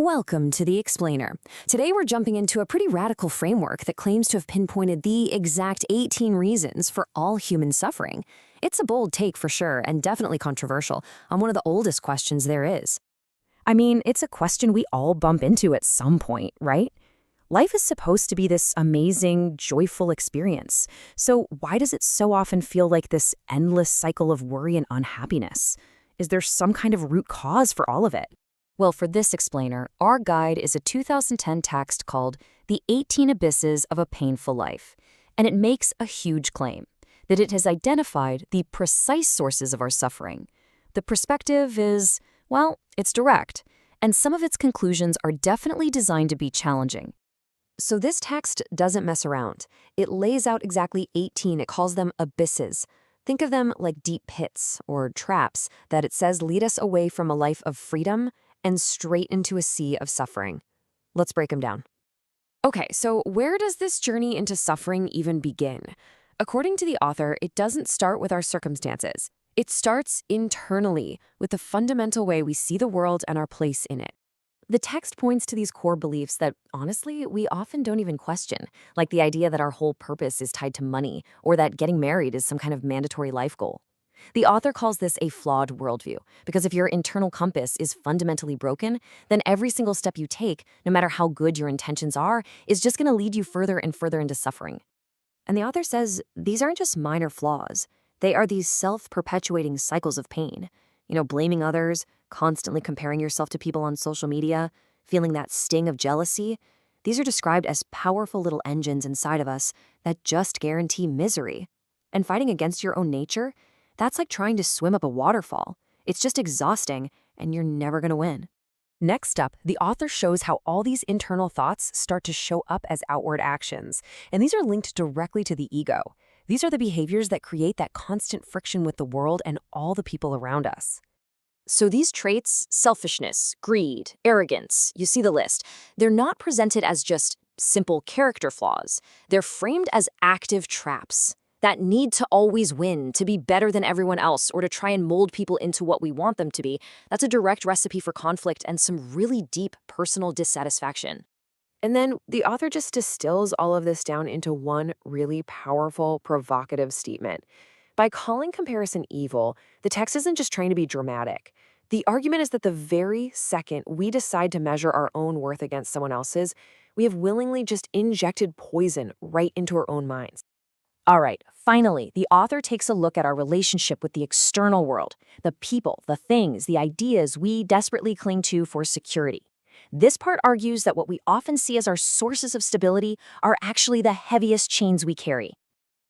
Welcome to The Explainer. Today we're jumping into a pretty radical framework that claims to have pinpointed the exact 18 reasons for all human suffering. It's a bold take for sure, and definitely controversial, on one of the oldest questions there is. I mean, it's a question we all bump into at some point, right? Life is supposed to be this amazing, joyful experience. So why does it so often feel like this endless cycle of worry and unhappiness? Is there some kind of root cause for all of it? Well, for this explainer, our guide is a 2010 text called The 18 Abysses of a Painful Life, and it makes a huge claim that it has identified the precise sources of our suffering. The perspective is, well, it's direct, and some of its conclusions are definitely designed to be challenging. So this text doesn't mess around. It lays out exactly 18. It calls them abysses. Think of them like deep pits or traps that it says lead us away from a life of freedom and straight into a sea of suffering. Let's break them down. Okay, so where does this journey into suffering even begin? According to the author, it doesn't start with our circumstances. It starts internally with the fundamental way we see the world and our place in it. The text points to these core beliefs that, honestly, we often don't even question, like the idea that our whole purpose is tied to money or that getting married is some kind of mandatory life goal. The author calls this a flawed worldview, because if your internal compass is fundamentally broken, then every single step you take, no matter how good your intentions are, is just going to lead you further and further into suffering. And the author says these aren't just minor flaws. They are these self-perpetuating cycles of pain. Blaming others, constantly comparing yourself to people on social media, feeling that sting of jealousy. These are described as powerful little engines inside of us that just guarantee misery. And fighting against your own nature, that's like trying to swim up a waterfall. It's just exhausting, and you're never going to win. Next up, the author shows how all these internal thoughts start to show up as outward actions, and these are linked directly to the ego. These are the behaviors that create that constant friction with the world and all the people around us. So these traits, selfishness, greed, arrogance, you see the list, they're not presented as just simple character flaws. They're framed as active traps. That need to always win, to be better than everyone else, or to try and mold people into what we want them to be, that's a direct recipe for conflict and some really deep personal dissatisfaction. And then the author just distills all of this down into one really powerful, provocative statement. By calling comparison evil, the text isn't just trying to be dramatic. The argument is that the very second we decide to measure our own worth against someone else's, we have willingly just injected poison right into our own minds. All right, finally, the author takes a look at our relationship with the external world, the people, the things, the ideas we desperately cling to for security. This part argues that what we often see as our sources of stability are actually the heaviest chains we carry.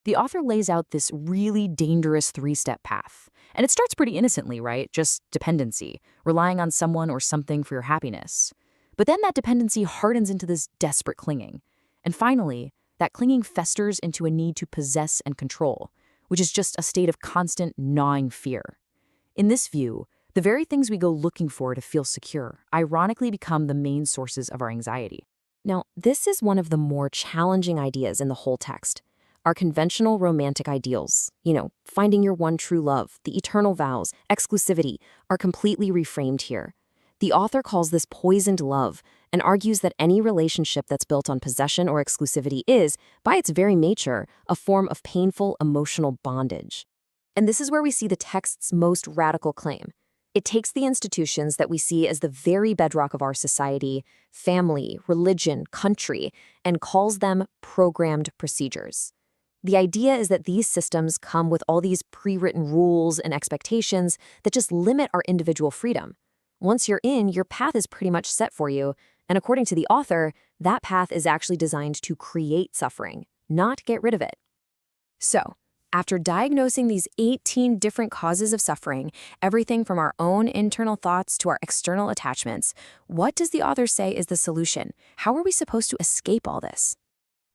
The author lays out this really dangerous three-step path. And it starts pretty innocently, right? Just dependency, relying on someone or something for your happiness. But then that dependency hardens into this desperate clinging. And finally, that clinging festers into a need to possess and control, which is just a state of constant gnawing fear. In this view, the very things we go looking for to feel secure ironically become the main sources of our anxiety. Now, this is one of the more challenging ideas in the whole text. Our conventional romantic ideals, finding your one true love, the eternal vows, exclusivity, are completely reframed here. The author calls this poisoned love and argues that any relationship that's built on possession or exclusivity is, by its very nature, a form of painful emotional bondage. And this is where we see the text's most radical claim. It takes the institutions that we see as the very bedrock of our society, family, religion, country, and calls them programmed procedures. The idea is that these systems come with all these pre-written rules and expectations that just limit our individual freedom. Once you're in, your path is pretty much set for you, and according to the author, that path is actually designed to create suffering, not get rid of it. So, after diagnosing these 18 different causes of suffering, everything from our own internal thoughts to our external attachments, what does the author say is the solution? How are we supposed to escape all this?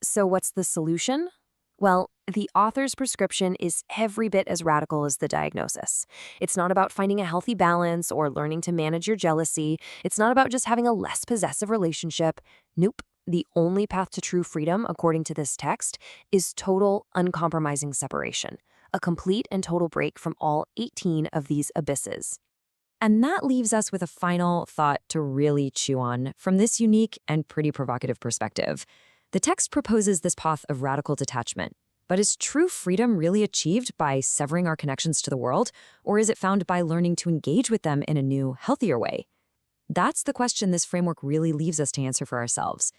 So what's the solution? Well, the author's prescription is every bit as radical as the diagnosis. It's not about finding a healthy balance or learning to manage your jealousy. It's not about just having a less possessive relationship. Nope. The only path to true freedom, according to this text, is total, uncompromising separation, a complete and total break from all 18 of these abysses. And that leaves us with a final thought to really chew on from this unique and pretty provocative perspective. The text proposes this path of radical detachment. But is true freedom really achieved by severing our connections to the world, or is it found by learning to engage with them in a new, healthier way? That's the question this framework really leaves us to answer for ourselves.